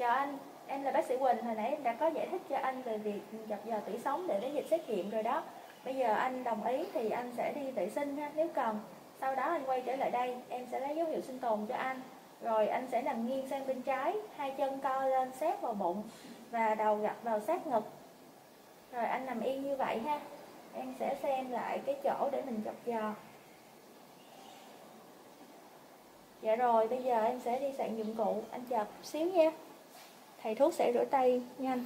Chào anh, em là bác sĩ Quỳnh. Hồi nãy em đã có giải thích cho anh về việc chọc giờ tủy sống để lấy dịch xét nghiệm rồi đó. Bây giờ anh đồng ý thì anh sẽ đi vệ sinh ha, nếu cần. Sau đó anh quay trở lại đây, em sẽ lấy dấu hiệu sinh tồn cho anh. Rồi anh sẽ nằm nghiêng sang bên trái, hai chân co lên sát vào bụng và đầu gập vào sát ngực. Rồi anh nằm yên như vậy ha. Em sẽ xem lại cái chỗ để mình chọc giờ. Dạ rồi, bây giờ em sẽ đi soạn dụng cụ. Anh chờ một xíu nha. Thầy thuốc sẽ rửa tay nhanh.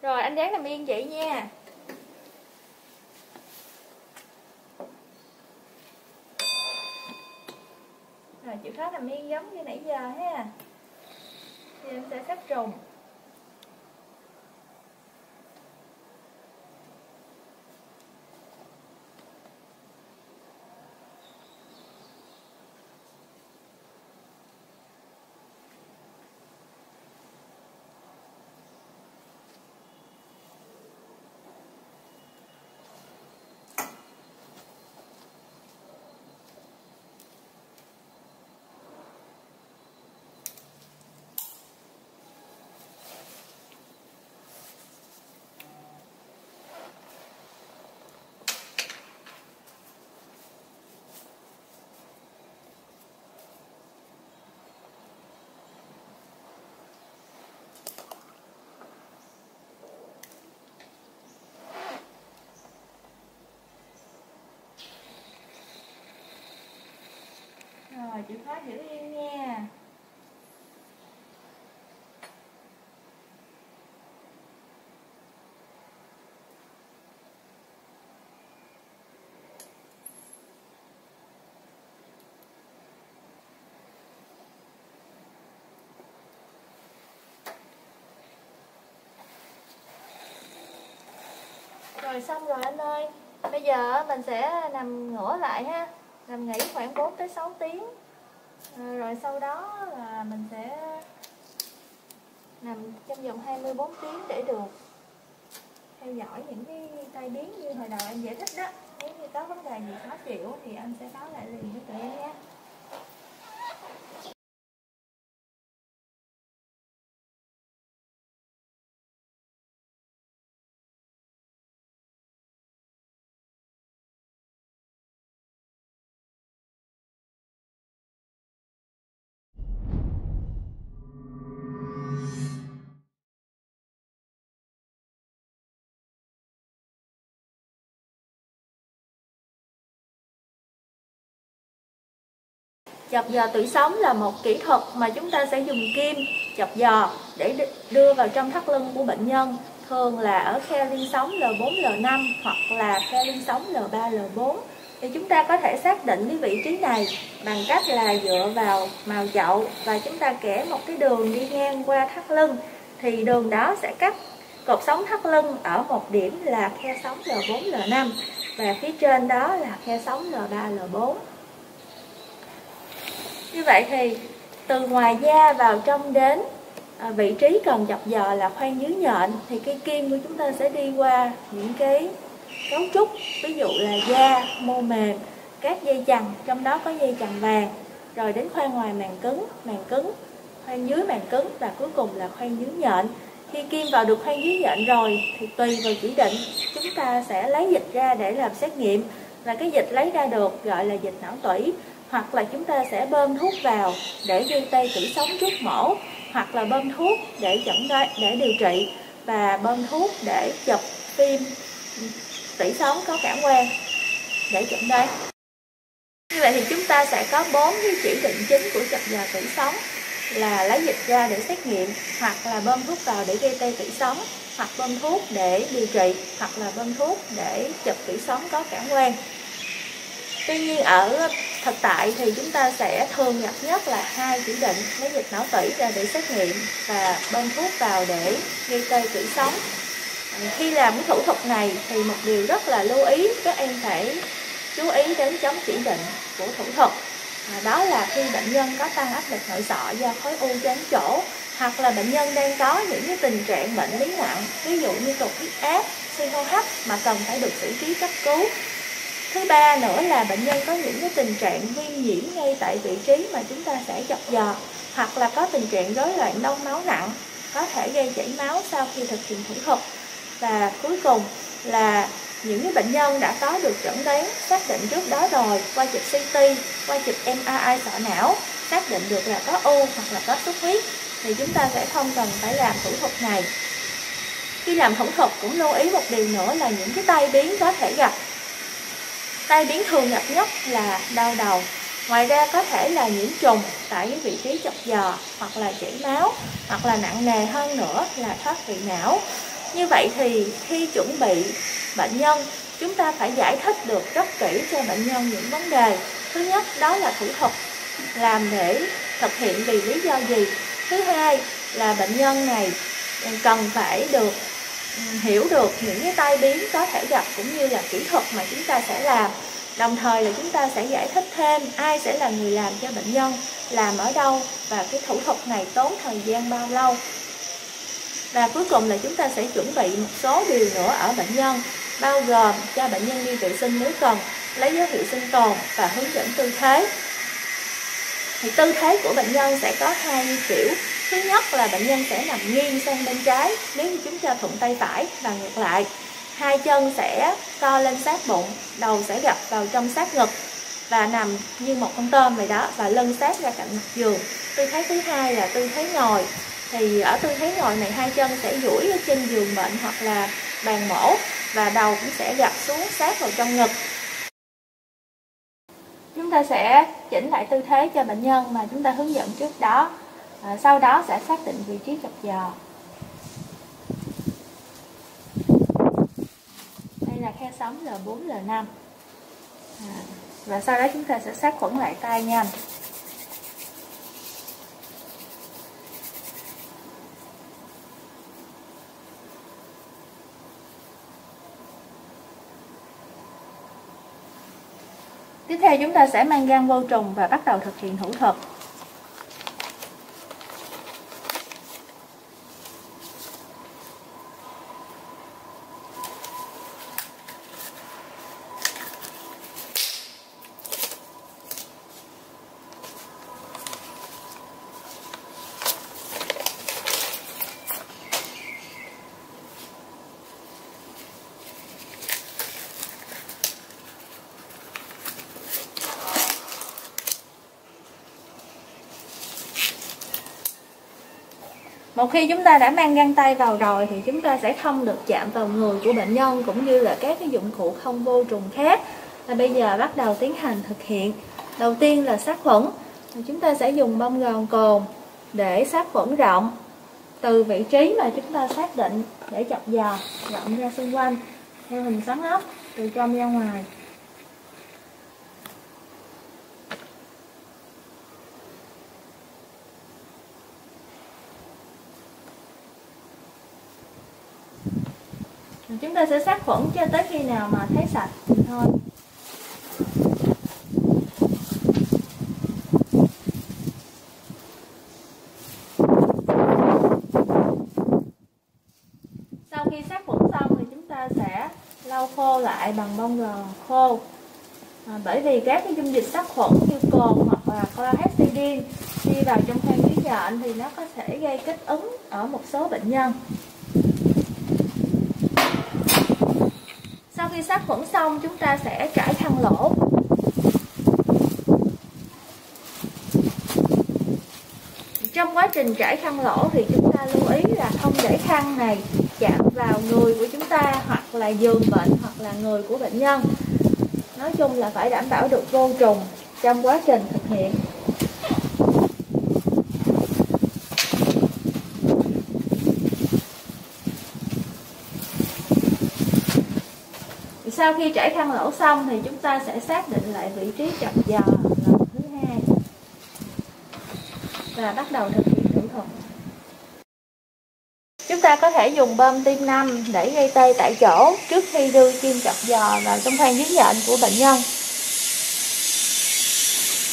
Rồi anh dán nằm yên vậy nha. Rồi chịu khó nằm yên giống như nãy giờ ha. Thì em sẽ sát trùng. Rồi chịu khó giữ yên nha. Rồi xong rồi anh ơi. Bây giờ mình sẽ nằm ngửa lại ha. Nằm nghỉ khoảng 4 tới 6 tiếng. Rồi sau đó là mình sẽ nằm trong vòng 24 tiếng để được theo dõi những cái tai biến như hồi đầu em giải thích đó. Nếu như có vấn đề gì khó chịu thì anh sẽ báo lại liền với tụi em nha. Chọc giò tủy sống là một kỹ thuật mà chúng ta sẽ dùng kim chọc giò để đưa vào trong thắt lưng của bệnh nhân, thường là ở khe liên sống L4, L5 hoặc là khe liên sống L3, L4. Thì chúng ta có thể xác định cái vị trí này bằng cách là dựa vào màu chậu và chúng ta kẻ một cái đường đi ngang qua thắt lưng. Thì đường đó sẽ cắt cột sống thắt lưng ở một điểm là khe sống L4, L5 và phía trên đó là khe sống L3, L4. Như vậy thì từ ngoài da vào trong đến vị trí cần chọc giò là khoang dưới nhện, thì cây kim của chúng ta sẽ đi qua những cái cấu trúc, ví dụ là da, mô mềm, các dây chằng, trong đó có dây chằng vàng, rồi đến khoang ngoài màng cứng, khoang dưới màng cứng và cuối cùng là khoang dưới nhện. Khi kim vào được khoang dưới nhện rồi thì tùy vào chỉ định chúng ta sẽ lấy dịch ra để làm xét nghiệm, và cái dịch lấy ra được gọi là dịch não tủy, hoặc là chúng ta sẽ bơm thuốc vào để gây tê tủy sống trước mổ, hoặc là bơm thuốc để để điều trị, và bơm thuốc để chụp phim tủy sống có cảm quan để chẩn đoán. Như vậy thì chúng ta sẽ có 4 cái chỉ định chính của chọc giò tủy sống là lấy dịch ra để xét nghiệm, hoặc là bơm thuốc vào để gây tê tủy sống, hoặc bơm thuốc để điều trị, hoặc là bơm thuốc để chụp tủy sống có cảm quan. Tuy nhiên ở thực tại thì chúng ta sẽ thường gặp nhất là 2 chỉ định: lấy dịch não tủy ra để xét nghiệm và bơm thuốc vào để gây tê tủy sống. Khi làm cái thủ thuật này thì một điều rất là lưu ý, các em phải chú ý đến chống chỉ định của thủ thuật. Đó là khi bệnh nhân có tăng áp lực nội sọ do khối u trên chỗ, hoặc là bệnh nhân đang có những cái tình trạng bệnh lý nặng, ví dụ như tụt huyết áp, suy hô hấp mà cần phải được xử trí cấp cứu. Thứ ba nữa là bệnh nhân có những cái tình trạng viêm nhiễm ngay tại vị trí mà chúng ta sẽ chọc giò, hoặc là có tình trạng rối loạn đông máu nặng, có thể gây chảy máu sau khi thực hiện thủ thuật. Và cuối cùng là những cái bệnh nhân đã có được chẩn đoán xác định trước đó rồi qua chụp CT, qua chụp MRI sọ não, xác định được là có u hoặc là có xuất huyết, thì chúng ta sẽ không cần phải làm thủ thuật này. Khi làm thủ thuật cũng lưu ý một điều nữa là những cái tai biến có thể gặp. Tai biến thường gặp nhất là đau đầu. Ngoài ra có thể là nhiễm trùng tại cái vị trí chọc giò, hoặc là chảy máu, hoặc là nặng nề hơn nữa là thoát vị não. Như vậy thì khi chuẩn bị bệnh nhân, chúng ta phải giải thích được rất kỹ cho bệnh nhân những vấn đề. Thứ nhất đó là thủ thuật làm để thực hiện vì lý do gì. Thứ hai là bệnh nhân này cần phải được hiểu được những cái tai biến có thể gặp, cũng như là kỹ thuật mà chúng ta sẽ làm. Đồng thời là chúng ta sẽ giải thích thêm ai sẽ là người làm cho bệnh nhân, làm ở đâu và cái thủ thuật này tốn thời gian bao lâu. Và cuối cùng là chúng ta sẽ chuẩn bị một số điều nữa ở bệnh nhân, bao gồm cho bệnh nhân đi vệ sinh nếu cần, lấy dấu hiệu sinh tồn và hướng dẫn tư thế. Thì tư thế của bệnh nhân sẽ có 2 kiểu. Thứ nhất là bệnh nhân sẽ nằm nghiêng sang bên trái nếu như chúng ta thuận tay phải, và ngược lại. 2 chân sẽ co lên sát bụng, đầu sẽ gập vào trong sát ngực và nằm như một con tôm vậy đó, và lưng sát ra cạnh mặt giường. Tư thế thứ hai là tư thế ngồi. Thì ở tư thế ngồi này 2 chân sẽ duỗi ở trên giường bệnh hoặc là bàn mổ, và đầu cũng sẽ gập xuống sát vào trong ngực. Chúng ta sẽ chỉnh lại tư thế cho bệnh nhân mà chúng ta hướng dẫn trước đó. Sau đó sẽ xác định vị trí chọc giò. Đây là khe sống L4, L5. Và sau đó chúng ta sẽ sát khuẩn lại tay nha. Tiếp theo chúng ta sẽ mang găng vô trùng và bắt đầu thực hiện thủ thuật. Một khi chúng ta đã mang găng tay vào rồi thì chúng ta sẽ không được chạm vào người của bệnh nhân cũng như là các cái dụng cụ không vô trùng khác. Và bây giờ bắt đầu tiến hành thực hiện. Đầu tiên là sát khuẩn. Chúng ta sẽ dùng bông gòn cồn để sát khuẩn rộng từ vị trí mà chúng ta xác định để chọc giò rộng ra xung quanh theo hình xoắn ốc từ trong ra ngoài. Chúng ta sẽ sát khuẩn cho tới khi nào mà thấy sạch thì thôi. Sau khi sát khuẩn xong thì chúng ta sẽ lau khô lại bằng bông gòn khô. Bởi vì các cái dung dịch sát khuẩn như cồn hoặc là chlorhexidine đi vào trong khoang dưới nhện thì nó có thể gây kích ứng ở một số bệnh nhân. Sau khi sát khuẩn xong, chúng ta sẽ trải khăn lỗ. Trong quá trình trải khăn lỗ thì chúng ta lưu ý là không để khăn này chạm vào người của chúng ta, hoặc là giường bệnh, hoặc là người của bệnh nhân. Nói chung là phải đảm bảo được vô trùng trong quá trình thực hiện. Sau khi trải khăn lỗ xong thì chúng ta sẽ xác định lại vị trí chọc giò lần thứ 2 và bắt đầu thực hiện thủ thuật. Chúng ta có thể dùng bơm TIzijN để gây tê tại chỗ trước khi đưa kim chọc giò vào trong khoang dưới nhện của bệnh nhân.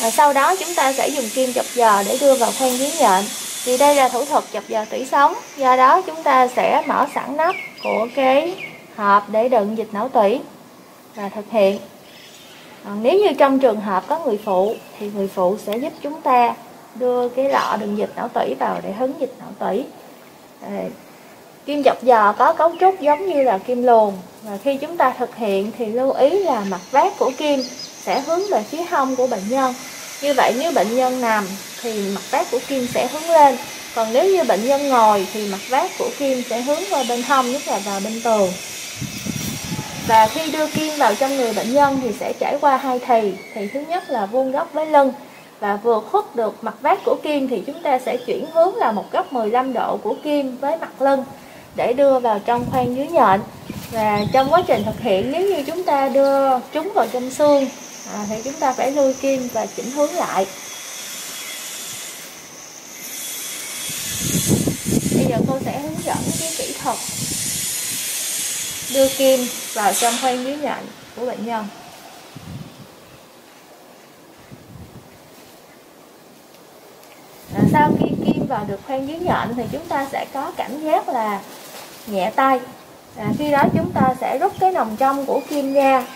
Và sau đó chúng ta sẽ dùng kim chọc giò để đưa vào khoang dưới nhện. Vì đây là thủ thuật chọc giò tủy sống, do đó chúng ta sẽ mở sẵn nắp của cái hộp để đựng dịch não tủy và thực hiện. Nếu như trong trường hợp có người phụ thì người phụ sẽ giúp chúng ta đưa cái lọ đựng dịch não tủy vào để hứng dịch não tủy. Kim chọc giò có cấu trúc giống như là kim luồn, và khi chúng ta thực hiện thì lưu ý là mặt vát của kim sẽ hướng về phía hông của bệnh nhân. Như vậy nếu bệnh nhân nằm thì mặt vát của kim sẽ hướng lên, còn nếu như bệnh nhân ngồi thì mặt vát của kim sẽ hướng qua bên hông, tức là vào bên tường. Và khi đưa kim vào trong người bệnh nhân thì sẽ trải qua 2 thì. Thì thứ nhất là vuông góc với lưng, và vừa khuất được mặt vát của kim thì chúng ta sẽ chuyển hướng là một góc 15 độ của kim với mặt lưng để đưa vào trong khoang dưới nhện. Và trong quá trình thực hiện, nếu như chúng ta đưa chúng vào trong xương thì chúng ta phải lui kim và chỉnh hướng lại. Bây giờ cô sẽ hướng dẫn cái kỹ thuật đưa kim vào trong khoang dưới nhện của bệnh nhân. Sau khi kim vào được khoang dưới nhện thì chúng ta sẽ có cảm giác là nhẹ tay. Khi đó chúng ta sẽ rút cái nòng trong của kim ra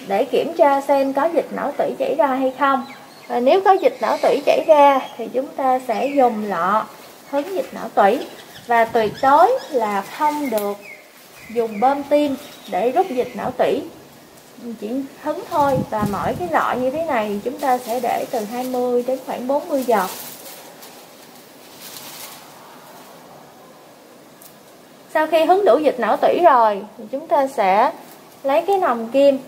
để kiểm tra xem có dịch não tủy chảy ra hay không. Và nếu có dịch não tủy chảy ra thì chúng ta sẽ dùng lọ hứng dịch não tủy. Và tuyệt đối là không được dùng bơm tim để rút dịch não tủy, chỉ hứng thôi. Và mỗi cái lọ như thế này chúng ta sẽ để từ 20 đến khoảng 40 giọt. Sau khi hứng đủ dịch não tủy rồi thì chúng ta sẽ lấy cái nòng kim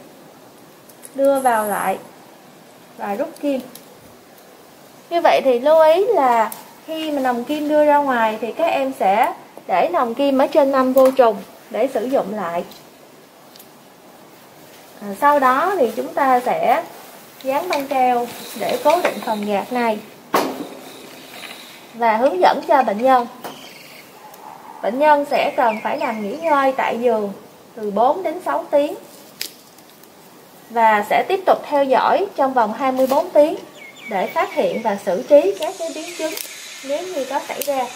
đưa vào lại và rút kim. Như vậy thì lưu ý là khi mà nòng kim đưa ra ngoài thì các em sẽ để nòng kim ở trên mâm vô trùng để sử dụng lại. Sau đó thì chúng ta sẽ dán băng keo để cố định phần gạt này và hướng dẫn cho bệnh nhân. Bệnh nhân sẽ cần phải nằm nghỉ ngơi tại giường từ 4 đến 6 tiếng và sẽ tiếp tục theo dõi trong vòng 24 tiếng để phát hiện và xử trí các cái biến chứng nếu như có xảy ra.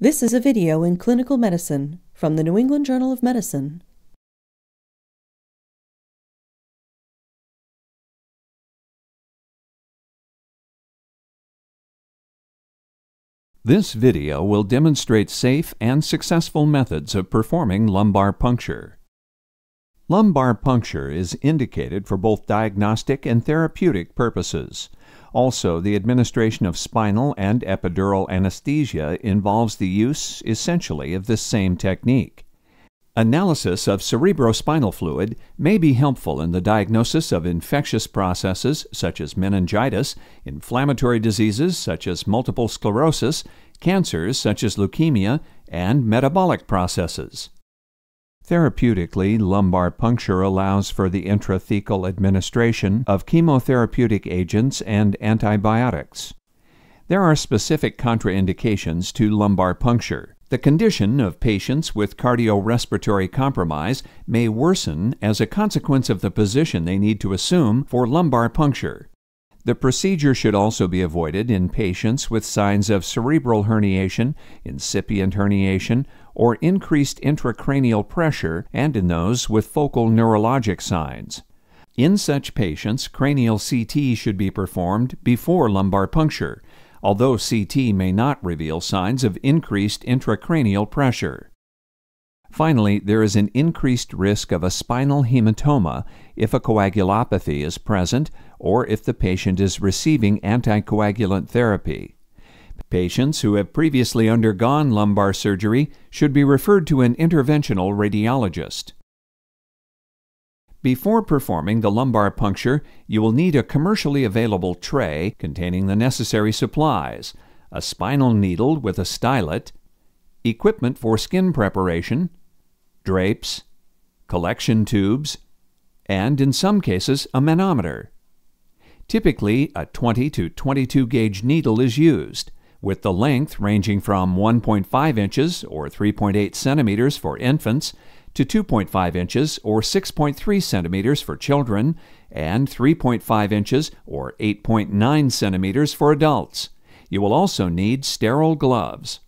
This is a video in clinical medicine from the New England Journal of Medicine. This video will demonstrate safe and successful methods of performing lumbar puncture. Lumbar puncture is indicated for both diagnostic and therapeutic purposes. Also, the administration of spinal and epidural anesthesia involves the use, essentially, of this same technique. Analysis of cerebrospinal fluid may be helpful in the diagnosis of infectious processes such as meningitis, inflammatory diseases such as multiple sclerosis, cancers such as leukemia, and metabolic processes. Therapeutically, lumbar puncture allows for the intrathecal administration of chemotherapeutic agents and antibiotics. There are specific contraindications to lumbar puncture. The condition of patients with cardiorespiratory compromise may worsen as a consequence of the position they need to assume for lumbar puncture. The procedure should also be avoided in patients with signs of cerebral herniation, incipient herniation, or increased intracranial pressure, and in those with focal neurologic signs. In such patients, cranial CT should be performed before lumbar puncture, although CT may not reveal signs of increased intracranial pressure. Finally, there is an increased risk of a spinal hematoma if a coagulopathy is present or if the patient is receiving anticoagulant therapy. Patients who have previously undergone lumbar surgery should be referred to an interventional radiologist. Before performing the lumbar puncture, you will need a commercially available tray containing the necessary supplies, a spinal needle with a stylet, equipment for skin preparation, drapes, collection tubes, and in some cases a manometer. Typically, a 20 to 22 gauge needle is used, with the length ranging from 1.5 inches or 3.8 centimeters for infants to 2.5 inches or 6.3 centimeters for children, and 3.5 inches or 8.9 centimeters for adults. You will also need sterile gloves.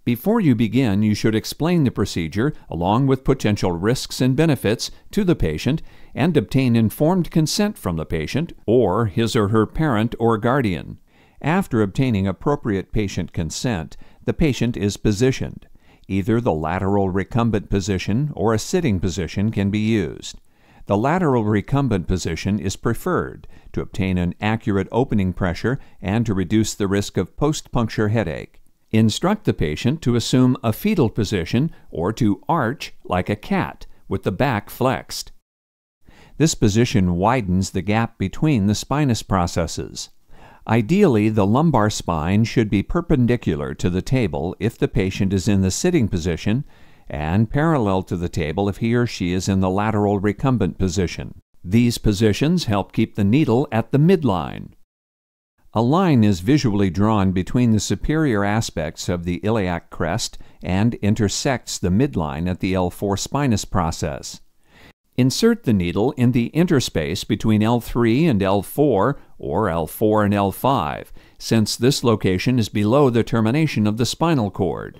Before you begin, you should explain the procedure along with potential risks and benefits to the patient and obtain informed consent from the patient or his or her parent or guardian. After obtaining appropriate patient consent, the patient is positioned. Either the lateral recumbent position or a sitting position can be used. The lateral recumbent position is preferred to obtain an accurate opening pressure and to reduce the risk of post-puncture headache. Instruct the patient to assume a fetal position or to arch like a cat with the back flexed. This position widens the gap between the spinous processes. Ideally, the lumbar spine should be perpendicular to the table if the patient is in the sitting position and parallel to the table if he or she is in the lateral recumbent position. These positions help keep the needle at the midline. A line is visually drawn between the superior aspects of the iliac crest and intersects the midline at the L4 spinous process. Insert the needle in the interspace between L3 and L4 or L4 and L5, since this location is below the termination of the spinal cord.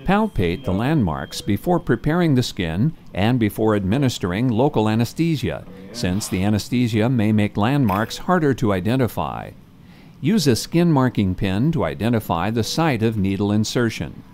Palpate the landmarks before preparing the skin and before administering local anesthesia, since the anesthesia may make landmarks harder to identify. Use a skin marking pin to identify the site of needle insertion.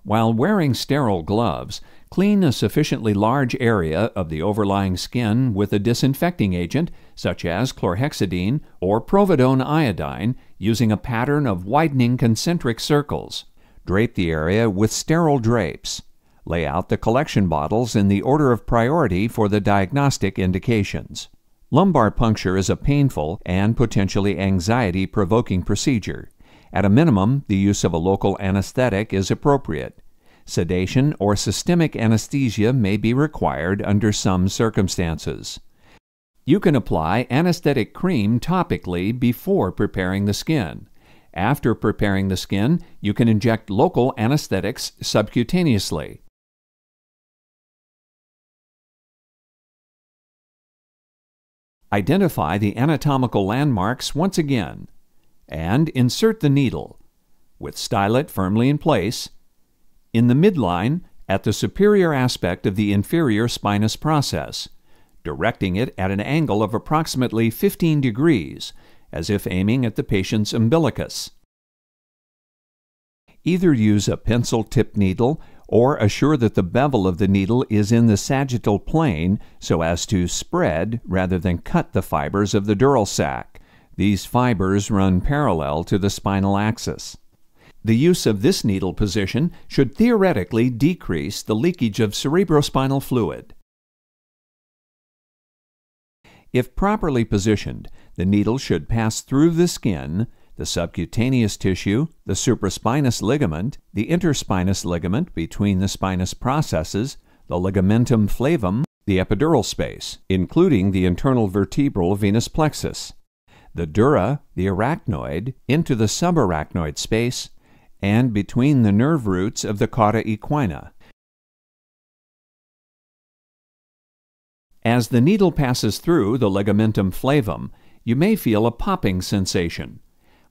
While wearing sterile gloves, clean a sufficiently large area of the overlying skin with a disinfecting agent, such as chlorhexidine or providone iodine, using a pattern of widening concentric circles. Drape the area with sterile drapes. Lay out the collection bottles in the order of priority for the diagnostic indications. Lumbar puncture is a painful and potentially anxiety-provoking procedure. At a minimum, the use of a local anesthetic is appropriate. Sedation or systemic anesthesia may be required under some circumstances. You can apply anesthetic cream topically before preparing the skin. After preparing the skin, you can inject local anesthetics subcutaneously. Identify the anatomical landmarks once again, and insert the needle, with stylet firmly in place, in the midline at the superior aspect of the inferior spinous process, directing it at an angle of approximately 15 degrees, as if aiming at the patient's umbilicus. Either use a pencil-tipped needle or assure that the bevel of the needle is in the sagittal plane so as to spread rather than cut the fibers of the dural sac. These fibers run parallel to the spinal axis. The use of this needle position should theoretically decrease the leakage of cerebrospinal fluid. If properly positioned, the needle should pass through the skin, the subcutaneous tissue, the supraspinous ligament, the interspinous ligament between the spinous processes, the ligamentum flavum, the epidural space, including the internal vertebral venous plexus, the dura, the arachnoid, into the subarachnoid space, and between the nerve roots of the cauda equina. As the needle passes through the ligamentum flavum, you may feel a popping sensation.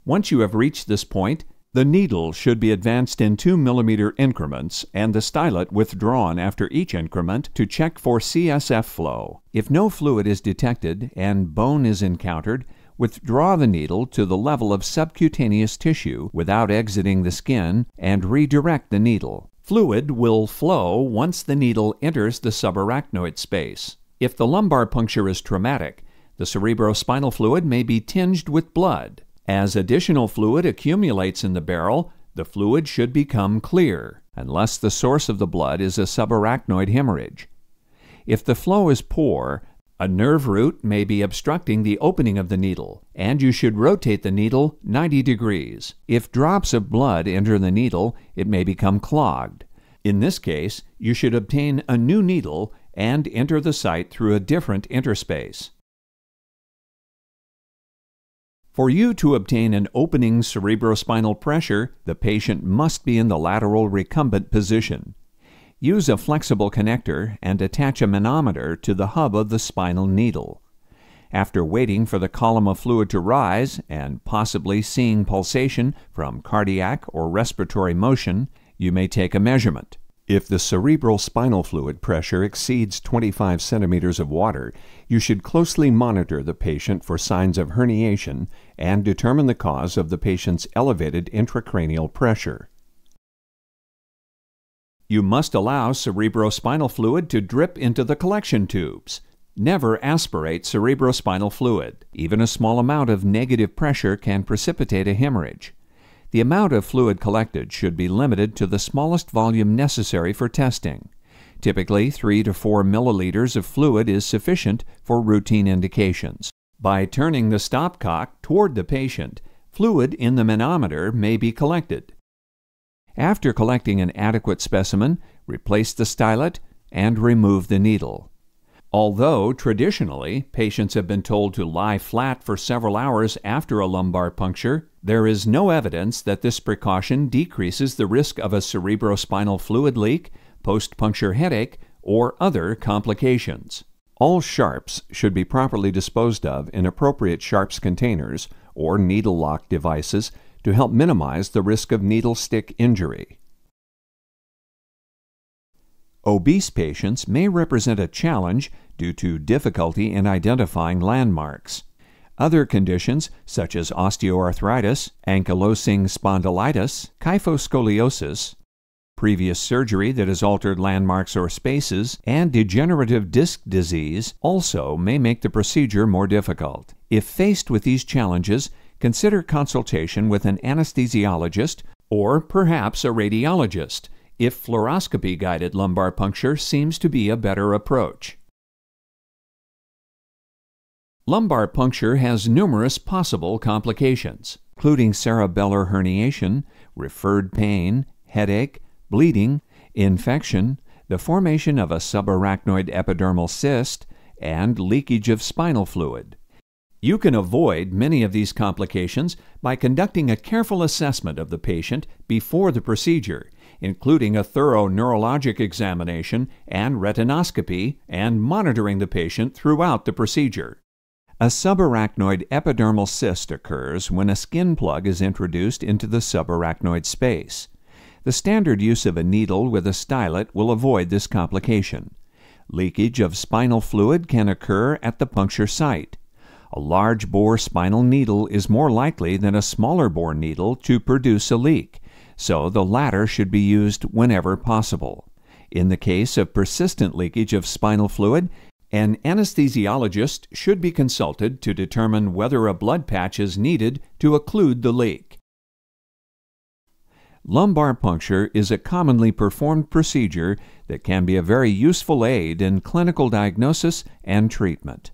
Once you have reached this point, the needle should be advanced in 2 mm increments and the stylet withdrawn after each increment to check for CSF flow. If no fluid is detected and bone is encountered, withdraw the needle to the level of subcutaneous tissue without exiting the skin and redirect the needle. Fluid will flow once the needle enters the subarachnoid space. If the lumbar puncture is traumatic, the cerebrospinal fluid may be tinged with blood. As additional fluid accumulates in the barrel, the fluid should become clear, unless the source of the blood is a subarachnoid hemorrhage. If the flow is poor, a nerve root may be obstructing the opening of the needle, and you should rotate the needle 90 degrees. If drops of blood enter the needle, it may become clogged. In this case, you should obtain a new needle and enter the site through a different interspace. For you to obtain an opening cerebrospinal pressure, the patient must be in the lateral recumbent position. Use a flexible connector and attach a manometer to the hub of the spinal needle. After waiting for the column of fluid to rise and possibly seeing pulsation from cardiac or respiratory motion, you may take a measurement. If the cerebral spinal fluid pressure exceeds 25 centimeters of water, you should closely monitor the patient for signs of herniation and determine the cause of the patient's elevated intracranial pressure. You must allow cerebrospinal fluid to drip into the collection tubes. Never aspirate cerebrospinal fluid. Even a small amount of negative pressure can precipitate a hemorrhage. The amount of fluid collected should be limited to the smallest volume necessary for testing. Typically, 3 to 4 milliliters of fluid is sufficient for routine indications. By turning the stopcock toward the patient, fluid in the manometer may be collected. After collecting an adequate specimen, replace the stylet and remove the needle. Although traditionally patients have been told to lie flat for several hours after a lumbar puncture, there is no evidence that this precaution decreases the risk of a cerebrospinal fluid leak, post-puncture headache, or other complications. All sharps should be properly disposed of in appropriate sharps containers or needle lock devices to help minimize the risk of needle stick injury. Obese patients may represent a challenge due to difficulty in identifying landmarks. Other conditions, such as osteoarthritis, ankylosing spondylitis, kyphoscoliosis, previous surgery that has altered landmarks or spaces, and degenerative disc disease also may make the procedure more difficult. If faced with these challenges, consider consultation with an anesthesiologist or perhaps a radiologist if fluoroscopy-guided lumbar puncture seems to be a better approach. Lumbar puncture has numerous possible complications, including cerebellar herniation, referred pain, headache, bleeding, infection, the formation of a subarachnoid epidermal cyst, and leakage of spinal fluid. You can avoid many of these complications by conducting a careful assessment of the patient before the procedure, including a thorough neurologic examination and retinoscopy, and monitoring the patient throughout the procedure. A subarachnoid epidermal cyst occurs when a skin plug is introduced into the subarachnoid space. The standard use of a needle with a stylet will avoid this complication. Leakage of spinal fluid can occur at the puncture site. A large bore spinal needle is more likely than a smaller bore needle to produce a leak, so the latter should be used whenever possible. In the case of persistent leakage of spinal fluid, an anesthesiologist should be consulted to determine whether a blood patch is needed to occlude the leak. Lumbar puncture is a commonly performed procedure that can be a very useful aid in clinical diagnosis and treatment.